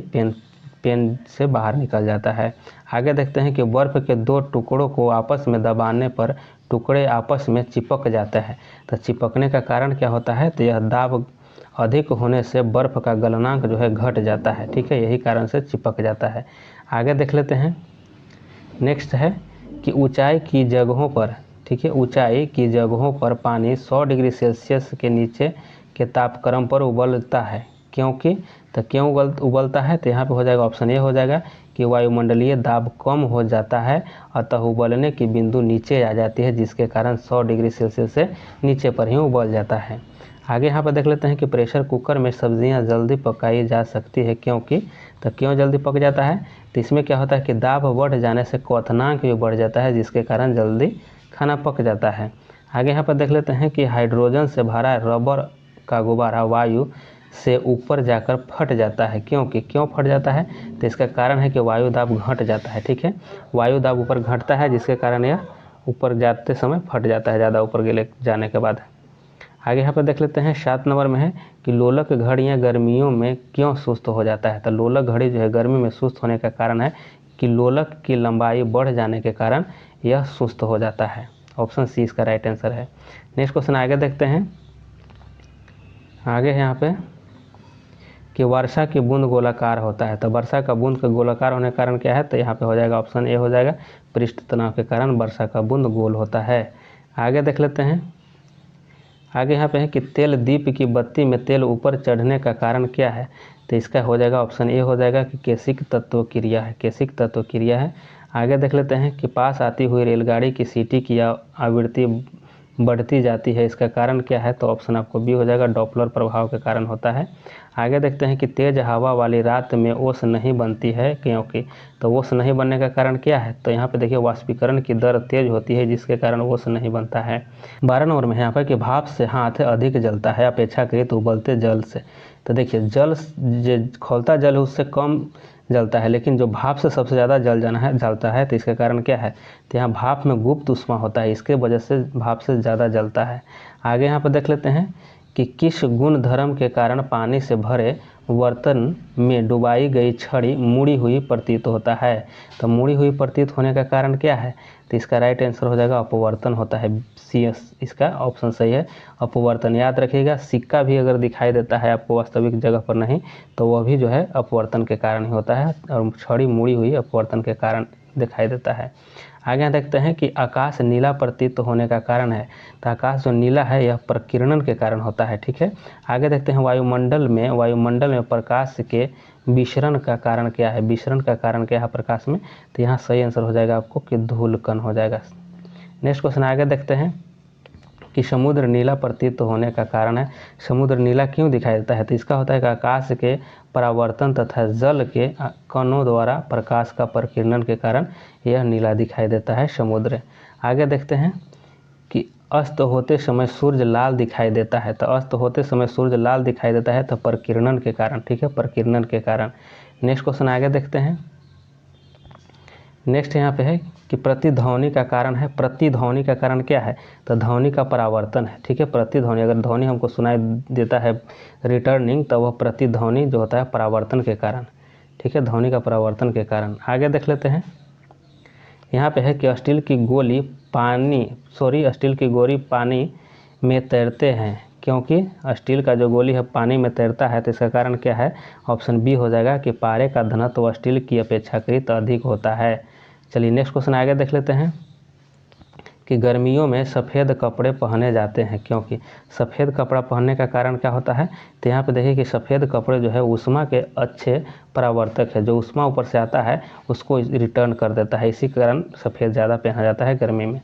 पेन से बाहर निकल जाता है। आगे देखते हैं कि बर्फ़ के दो टुकड़ों को आपस में दबाने पर टुकड़े आपस में चिपक जाते हैं, तो चिपकने का कारण क्या होता है? तो यह दाब अधिक होने से बर्फ़ का गलनांक जो है घट जाता है, ठीक है, यही कारण से चिपक जाता है। आगे देख लेते हैं। नेक्स्ट है कि ऊंचाई की जगहों पर, ठीक है, ऊंचाई की जगहों पर पानी 100 डिग्री सेल्सियस के नीचे के तापक्रम पर उबलता है, क्योंकि तो क्यों उबलता है, तो यहाँ पे हो जाएगा ऑप्शन ए हो जाएगा कि वायुमंडलीय दाब कम हो जाता है, अतः उबलने की बिंदु नीचे आ जाती है, जिसके कारण 100 डिग्री सेल्सियस से नीचे पर ही उबल जाता है। आगे यहाँ पर देख लेते हैं कि प्रेशर कुकर में सब्जियाँ जल्दी पकाई जा सकती है क्योंकि, तो क्यों जल्दी पक जाता है, तो इसमें क्या होता है कि दाब बढ़ जाने से क्वथनांक भी बढ़ जाता है, जिसके कारण जल्दी खाना पक जाता है। आगे यहाँ पर देख लेते हैं कि हाइड्रोजन से भरा रबर का गुब्बारा वायु से ऊपर जाकर फट जाता है क्योंकि, क्यों फट जाता है, तो इसका कारण है कि वायु दाब घट जाता है। ठीक है, वायु दाब ऊपर घटता है, जिसके कारण यह ऊपर जाते समय फट जाता है, ज़्यादा ऊपर गिले जाने के बाद। आगे यहाँ पर देख लेते हैं 7 नंबर में है कि लोलक घड़ियाँ गर्मियों में क्यों सुस्त हो जाता है। तो लोलक घड़ी जो है गर्मी में सुस्त होने का कारण है कि लोलक की लंबाई बढ़ जाने के कारण यह सुस्त हो जाता है। ऑप्शन सी इसका राइट आंसर है। नेक्स्ट क्वेश्चन आगे देखते हैं। आगे यहाँ पे कि वर्षा की बूंद गोलाकार होता है। तो वर्षा का बूंद का गोलाकार होने के कारण क्या है, तो यहाँ पे हो जाएगा ऑप्शन ए हो जाएगा, पृष्ठ तनाव के कारण वर्षा का बूंद गोल होता है। आगे देख लेते हैं। आगे यहाँ पे है कि तेल दीप की बत्ती में तेल ऊपर चढ़ने का कारण क्या है, तो इसका हो जाएगा ऑप्शन ए हो जाएगा कि केशिक तत्व क्रिया है, केशिक तत्व क्रिया है। आगे देख लेते हैं कि पास आती हुई रेलगाड़ी की सीटी की आवृत्ति बढ़ती जाती है, इसका कारण क्या है, तो ऑप्शन आपको बी हो जाएगा, डॉपलर प्रभाव के कारण होता है। आगे देखते हैं कि तेज हवा वाली रात में ओस नहीं बनती है क्योंकि, तो ओस नहीं बनने का कारण क्या है, तो यहाँ पे देखिए वाष्पीकरण की दर तेज होती है, जिसके कारण ओस नहीं बनता है। 12 नंबर में यहाँ पर कि भाप से हाथ अधिक जलता है अपेक्षाकृत उबलते जल से। तो देखिए जल जो खौलता जल है उससे कम जलता है, लेकिन जो भाप से सबसे ज़्यादा जलता है, तो इसके कारण क्या है, तो यहाँ भाप में गुप्त ऊष्मा होता है, इसके वजह से भाप से ज़्यादा जलता है। आगे यहाँ पर देख लेते हैं कि किस गुण धर्म के कारण पानी से भरे बर्तन में डुबाई गई छड़ी मुड़ी हुई प्रतीत होता है। तो मुड़ी हुई प्रतीत होने का कारण क्या है, तो इसका राइट आंसर हो जाएगा अपवर्तन होता है। सी इसका ऑप्शन सही है, अपवर्तन। याद रखिएगा, सिक्का भी अगर दिखाई देता है आपको वास्तविक जगह पर नहीं, तो वह भी जो है अपवर्तन के कारण ही होता है, और छड़ी मुड़ी हुई अपवर्तन के कारण दिखाई देता है। आगे देखते हैं कि आकाश नीला प्रतीत होने का कारण है। तो आकाश जो नीला है यह प्रकीर्णन के कारण होता है। ठीक है, आगे देखते हैं वायुमंडल में प्रकाश के विसरण का कारण क्या है, विसरण का कारण क्या है प्रकाश में, तो यहाँ सही आंसर हो जाएगा आपको कि धूलकण हो जाएगा। नेक्स्ट क्वेश्चन आगे देखते हैं कि समुद्र नीला प्रतीत होने का कारण है। समुद्र नीला क्यों दिखाई देता है, तो इसका होता है कि आकाश के परावर्तन तथा जल के कणों द्वारा प्रकाश का प्रकीर्णन के कारण यह नीला दिखाई देता है समुद्र। आगे देखते हैं कि अस्त होते समय सूर्य लाल दिखाई देता है। तो अस्त होते समय सूर्य लाल दिखाई देता है तो प्रकीर्णन के कारण। ठीक है, प्रकीर्णन के कारण। नेक्स्ट क्वेश्चन आगे देखते हैं। नेक्स्ट यहाँ पे है कि प्रतिध्वनि का कारण है। प्रतिध्वनि का कारण क्या है, तो ध्वनि का परावर्तन है। ठीक है, प्रतिध्वनि, अगर ध्वनि हमको सुनाई देता है रिटर्निंग, तो वह प्रतिध्वनि जो होता है परावर्तन के कारण। ठीक है, ध्वनि का परावर्तन के कारण। आगे देख लेते हैं। यहाँ पे है कि स्टील की गोली पानी में तैरते हैं क्योंकि स्टील का जो गोली है पानी में तैरता है, तो इसका कारण क्या है, ऑप्शन बी हो जाएगा कि पारे का घनत्व स्टील की अपेक्षाकृत अधिक होता है। चलिए नेक्स्ट क्वेश्चन आगे देख लेते हैं कि गर्मियों में सफ़ेद कपड़े पहने जाते हैं क्योंकि, सफ़ेद कपड़ा पहनने का कारण क्या होता है, तो यहाँ पे देखिए कि सफ़ेद कपड़े जो है ऊष्मा के अच्छे परावर्तक है, जो ऊष्मा ऊपर से आता है उसको रिटर्न कर देता है, इसी कारण सफ़ेद ज़्यादा पहना जाता है गर्मी में।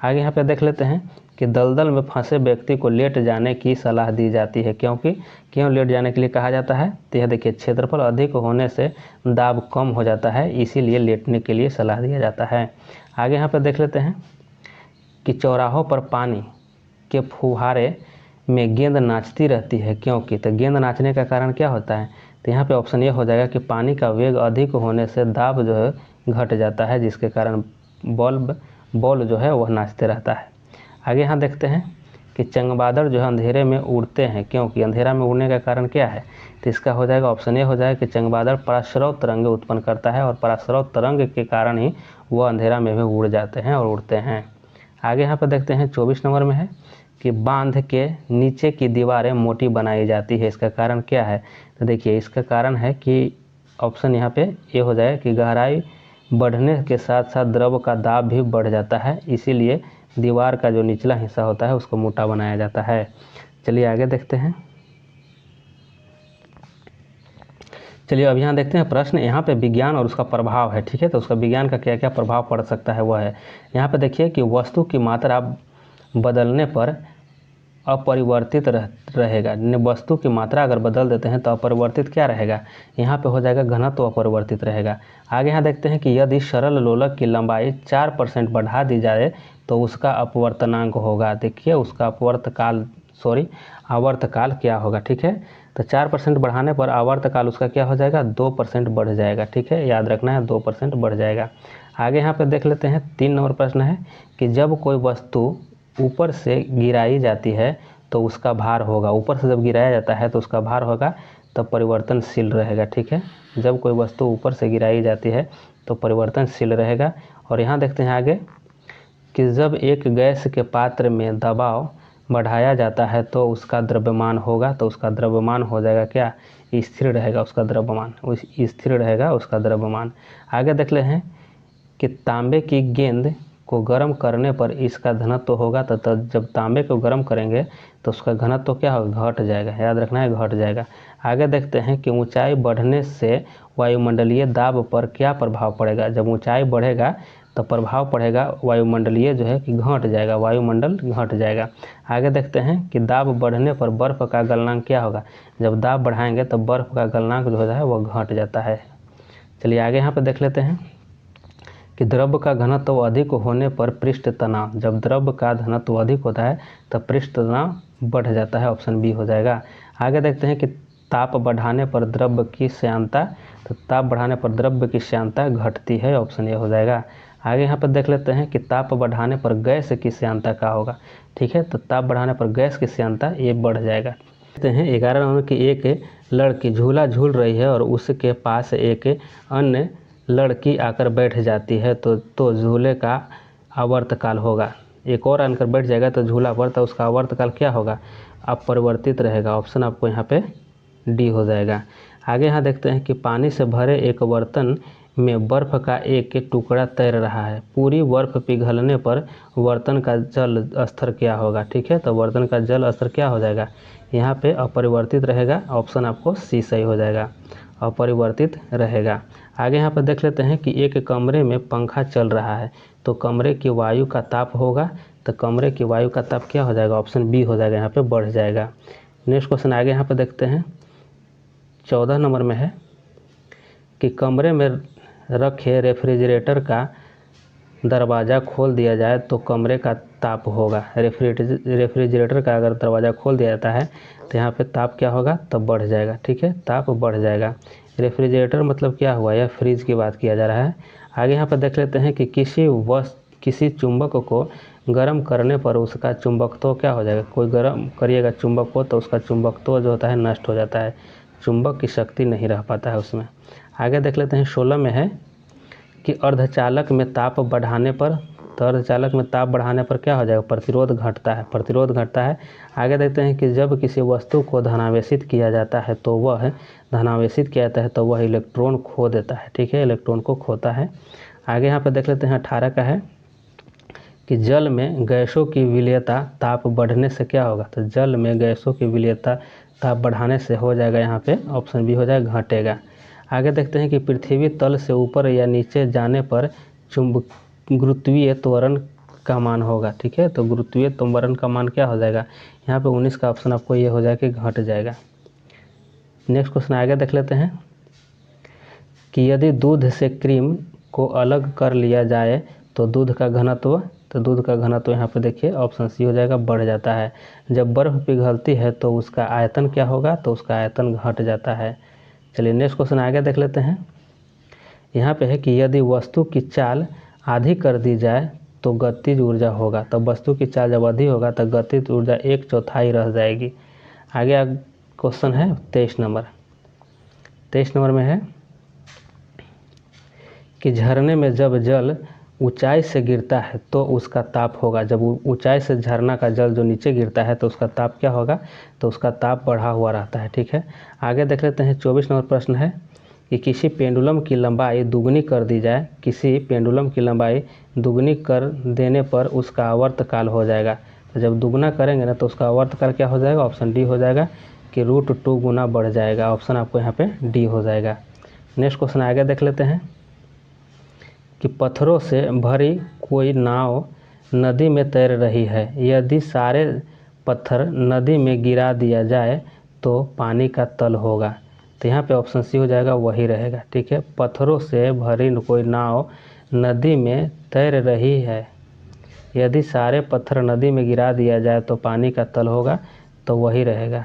आगे यहाँ पे देख लेते हैं कि दलदल में फंसे व्यक्ति को लेट जाने की सलाह दी जाती है क्योंकि, क्यों लेट जाने के लिए कहा जाता है, तो यह देखिए क्षेत्रफल अधिक होने से दाब कम हो जाता है, इसीलिए लेटने के लिए सलाह दिया जाता है। आगे यहाँ पर देख लेते हैं कि चौराहों पर पानी के फुहारे में गेंद नाचती रहती है क्योंकि, तो गेंद नाचने का कारण क्या होता है, तो यहाँ पे ऑप्शन ये हो जाएगा कि पानी का वेग अधिक होने से दाब जो है घट जाता है, जिसके कारण बॉल जो है वह नाचते रहता है। आगे यहाँ देखते हैं कि चमगादड़ जो है अंधेरे में उड़ते हैं क्योंकि, अंधेरा में उड़ने का कारण क्या है, तो इसका हो जाएगा ऑप्शन ए हो जाएगा कि चमगादड़ पराश्रव तरंग उत्पन्न करता है और पराश्रव तरंग के कारण ही वह अंधेरा में भी उड़ जाते हैं और उड़ते हैं। आगे यहाँ पर देखते हैं 24 नंबर में है कि बांध के नीचे की दीवारें मोटी बनाई जाती है, इसका कारण क्या है, तो देखिए इसका कारण है कि ऑप्शन यहाँ पे ये हो जाए कि गहराई बढ़ने के साथ साथ द्रव का दाब भी बढ़ जाता है, इसीलिए दीवार का जो निचला हिस्सा होता है उसको मोटा बनाया जाता है। चलिए आगे देखते हैं। चलिए अब यहाँ देखते हैं प्रश्न। यहाँ पे विज्ञान और उसका प्रभाव है, ठीक है। तो उसका विज्ञान का क्या क्या प्रभाव पड़ सकता है वह है। यहाँ पे देखिए कि वस्तु की मात्रा बदलने पर अपरिवर्तित रहेगा। वस्तु की मात्रा अगर बदल देते हैं तो अपरिवर्तित क्या रहेगा, यहाँ पे हो जाएगा घनत्व अपरिवर्तित रहेगा। आगे यहाँ देखते हैं कि यदि सरल लोलक की लंबाई 4% बढ़ा दी जाए तो उसका अपवर्तनांक होगा। देखिए उसका आवर्तकाल क्या होगा, ठीक है। तो 4% बढ़ाने पर आवर्तकाल उसका क्या हो जाएगा, 2% बढ़ जाएगा, ठीक है। याद रखना है 2% बढ़ जाएगा। आगे यहाँ पे देख लेते हैं 3 नंबर प्रश्न है कि जब कोई वस्तु ऊपर से गिराई जाती है तो उसका भार होगा। ऊपर से जब गिराया जाता है तो उसका भार होगा, तब परिवर्तनशील रहेगा, ठीक है। जब कोई वस्तु ऊपर से गिराई जाती है तो परिवर्तनशील रहेगा। और यहाँ देखते हैं आगे कि जब एक गैस के पात्र में दबाव बढ़ाया जाता है तो उसका द्रव्यमान होगा। तो उसका द्रव्यमान हो जाएगा क्या, स्थिर रहेगा उसका द्रव्यमान, स्थिर रहेगा उसका द्रव्यमान। आगे देख ले हैं कि तांबे की गेंद को गर्म करने पर इसका घनत्व होगा। तो जब तांबे को गर्म करेंगे तो उसका घनत्व क्या होगा, घट जाएगा। याद रखना है घट जाएगा। आगे देखते हैं कि ऊंचाई बढ़ने से वायुमंडलीय दाब पर क्या प्रभाव पड़ेगा। जब ऊंचाई बढ़ेगा तो प्रभाव पड़ेगा वायुमंडलीय जो है कि घट जाएगा, वायुमंडल घट जाएगा। आगे देखते हैं कि दाब बढ़ने पर बर्फ़ का गलनांक क्या होगा। जब दाब बढ़ाएंगे तो बर्फ़ का गलनांक जो है वो घट जाता है। चलिए आगे यहाँ पर देख लेते हैं कि द्रव का घनत्व अधिक होने पर पृष्ठ तनाव। जब द्रव का घनत्व अधिक होता है तब पृष्ठ तनाव बढ़ जाता है, ऑप्शन बी हो जाएगा। आगे देखते हैं कि ताप बढ़ाने पर द्रव की श्यानता, तो ताप बढ़ाने पर द्रव की श्यानता घटती है, ऑप्शन ए हो जाएगा। आगे यहाँ पर देख लेते हैं कि ताप बढ़ाने पर गैस की श्यानता क्या होगा, ठीक है। तो ताप बढ़ाने पर गैस की श्यानता ये बढ़ जाएगा। देखते हैं 11 नंबर की एक लड़की झूला झूल रही है और उसके पास एक अन्य लड़की आकर बैठ जाती है तो झूले का आवर्तकाल होगा। एक और आकर बैठ जाएगा तो झूला बढ़ता, उसका आवर्तकाल क्या होगा, अपरिवर्तित रहेगा। ऑप्शन आपको यहाँ पे डी हो जाएगा। आगे यहाँ देखते हैं कि पानी से भरे एक बर्तन में बर्फ़ का एक टुकड़ा तैर रहा है। पूरी बर्फ़ पिघलने पर बर्तन का जल स्तर क्या होगा, ठीक है। तो बर्तन का जल स्तर क्या हो जाएगा, यहाँ पे अपरिवर्तित रहेगा। ऑप्शन आपको सी सही हो जाएगा, अपरिवर्तित रहेगा। आगे यहाँ पर देख लेते हैं कि एक कमरे में पंखा चल रहा है तो कमरे की वायु का ताप होगा। तो कमरे की वायु का ताप क्या हो जाएगा, ऑप्शन बी हो जाएगा, यहाँ पे बढ़ जाएगा। नेक्स्ट क्वेश्चन आगे यहाँ पर देखते हैं 14 नंबर में है कि कमरे में रखे रेफ्रिजरेटर का दरवाज़ा खोल दिया जाए तो कमरे का ताप होगा। रेफ्रिजरेटर का अगर दरवाज़ा खोल दिया जाता है तो यहाँ पे ताप क्या होगा, तब बढ़ जाएगा, ठीक है, ताप बढ़ जाएगा। रेफ्रिजरेटर मतलब क्या हुआ, यह फ्रिज की बात किया जा रहा है। आगे यहाँ पर देख लेते हैं कि किसी चुंबक को गर्म करने पर उसका चुंबकत्व क्या हो जाएगा। कोई गर्म करिएगा चुंबक को तो उसका चुंबकत्व जो होता है नष्ट हो जाता है, चुंबक की शक्ति नहीं रह पाता है उसमें। आगे देख लेते हैं 16 में है कि अर्धचालक में ताप बढ़ाने पर, तो अर्धचालक में ताप बढ़ाने पर क्या हो जाएगा, प्रतिरोध घटता है, प्रतिरोध घटता है। आगे देखते हैं कि जब किसी वस्तु को धनावेशित किया जाता है तो वह धनावेशित किया जाता है तो वह इलेक्ट्रॉन खो देता है, ठीक है, इलेक्ट्रॉन को खोता है। आगे यहाँ पर देख लेते हैं 18 का है कि जल में गैसों की विलेयता ताप बढ़ने से क्या होगा। तो जल में गैसों की विलेयता ताप बढ़ाने से हो जाएगा, यहाँ पे ऑप्शन बी हो जाएगा, घटेगा। आगे देखते हैं कि पृथ्वी तल से ऊपर या नीचे जाने पर गुरुत्वीय त्वरण का मान होगा, ठीक है। तो गुरुत्वीय त्वरण का मान क्या हो जाएगा, यहाँ पे 19 का ऑप्शन आपको ये हो जाएगा कि घट जाएगा। नेक्स्ट क्वेश्चन आगे देख लेते हैं कि यदि दूध से क्रीम को अलग कर लिया जाए तो दूध का घनत्व, तो दूध का घनत्व यहाँ पे देखिए ऑप्शन सी हो जाएगा, बढ़ जाता है। जब बर्फ़ पिघलती है तो उसका आयतन क्या होगा, तो उसका आयतन घट जाता है। चलिए नेक्स्ट क्वेश्चन आगे देख लेते हैं। यहाँ पे है कि यदि वस्तु की चाल आधी कर दी जाए तो गतिज ऊर्जा होगा। तो वस्तु की चाल जब आधी होगा तो गतिज ऊर्जा 1/4 रह जाएगी। आगे क्वेश्चन है 23 नंबर। 23 नंबर में है कि झरने में जब जल ऊंचाई से गिरता है तो उसका ताप होगा। जब ऊंचाई से झरना का जल जो नीचे गिरता है तो उसका ताप क्या होगा, तो उसका ताप बढ़ा हुआ रहता है, ठीक है। आगे देख लेते हैं 24 नंबर प्रश्न है कि किसी पेंडुलम की लंबाई दुगनी कर दी जाए, किसी पेंडुलम की लंबाई दुगनी कर देने पर उसका आवर्तकाल हो जाएगा। तो जब दुगना करेंगे ना तो उसका आवर्तकाल क्या हो जाएगा, ऑप्शन डी हो जाएगा कि √2 गुना बढ़ जाएगा। ऑप्शन आपको यहाँ पे डी हो जाएगा। नेक्स्ट क्वेश्चन आगे देख लेते हैं कि पत्थरों से भरी कोई नाव नदी में तैर रही है, यदि सारे पत्थर नदी में गिरा दिया जाए तो पानी का तल होगा। तो यहाँ पे ऑप्शन सी हो जाएगा, वही रहेगा। ठीक है, पत्थरों से भरी कोई नाव नदी में तैर रही है, यदि सारे पत्थर नदी में गिरा दिया जाए तो पानी का तल होगा, तो वही रहेगा।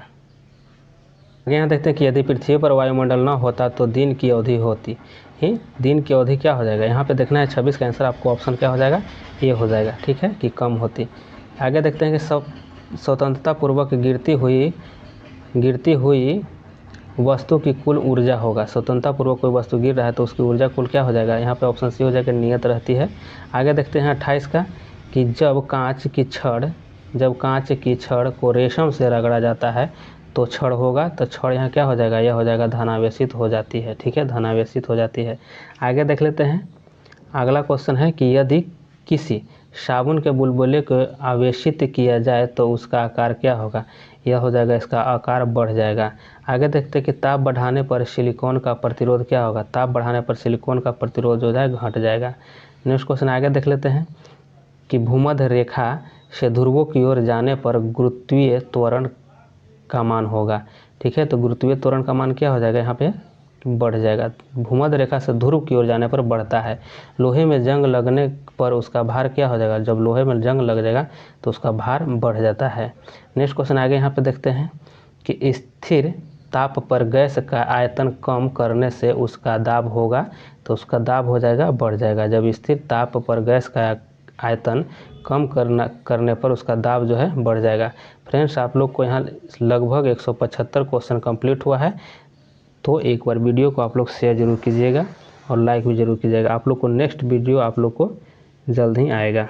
यहाँ देखते हैं कि यदि पृथ्वी पर वायुमंडल न होता तो दिन की अवधि होती ही, दिन की अवधि क्या हो जाएगा, यहाँ पे देखना है 26 का आंसर आपको ऑप्शन क्या हो जाएगा, ये हो जाएगा। ठीक है, कि कम होती। आगे देखते हैं कि स्वतंत्रता पूर्वक गिरती हुई वस्तु की कुल ऊर्जा होगा। स्वतंत्रता पूर्वक कोई वस्तु गिर रहा है तो उसकी ऊर्जा कुल क्या हो जाएगा, यहाँ पे ऑप्शन सी हो जाएगा, नियत रहती है। आगे देखते हैं 28 का कि जब कांच की छड़ को रेशम से रगड़ा जाता है तो छड़ होगा, तो छड़ यहाँ क्या हो जाएगा, यह हो जाएगा धनावेशित हो जाती है। ठीक है, धनावेशित हो जाती है। आगे देख लेते हैं, अगला क्वेश्चन है कि यदि किसी साबुन के बुलबुले को आवेशित किया जाए तो उसका आकार क्या होगा, यह हो जाएगा, इसका आकार बढ़ जाएगा। आगे देखते हैं कि ताप बढ़ाने पर सिलिकॉन का प्रतिरोध क्या होगा, ताप बढ़ाने पर सिलिकॉन का प्रतिरोध जो है घट जाएगा। नेक्स्ट क्वेश्चन आगे देख लेते हैं कि भूमध्य रेखा से ध्रुवों की ओर जाने पर गुरुत्वीय त्वरण का मान होगा। ठीक है, तो गुरुत्वीय त्वरण का मान क्या हो जाएगा, यहाँ पे बढ़ जाएगा। भूमध्य रेखा से ध्रुव की ओर जाने पर बढ़ता है। लोहे में जंग लगने पर उसका भार क्या हो जाएगा, जब लोहे में जंग लग जाएगा तो उसका भार बढ़ जाता है। नेक्स्ट क्वेश्चन आगे यहाँ पे देखते हैं कि स्थिर ताप पर गैस का आयतन कम करने से उसका दाब होगा, तो उसका दाब हो जाएगा, बढ़ जाएगा। जब स्थिर ताप पर गैस का आयतन कम करने पर उसका दाब जो है बढ़ जाएगा। फ्रेंड्स, आप लोग को यहाँ लगभग 175 क्वेश्चन कंप्लीट हुआ है, तो एक बार वीडियो को आप लोग शेयर जरूर कीजिएगा और लाइक भी जरूर कीजिएगा। आप लोग को नेक्स्ट वीडियो आप लोग को जल्द ही आएगा।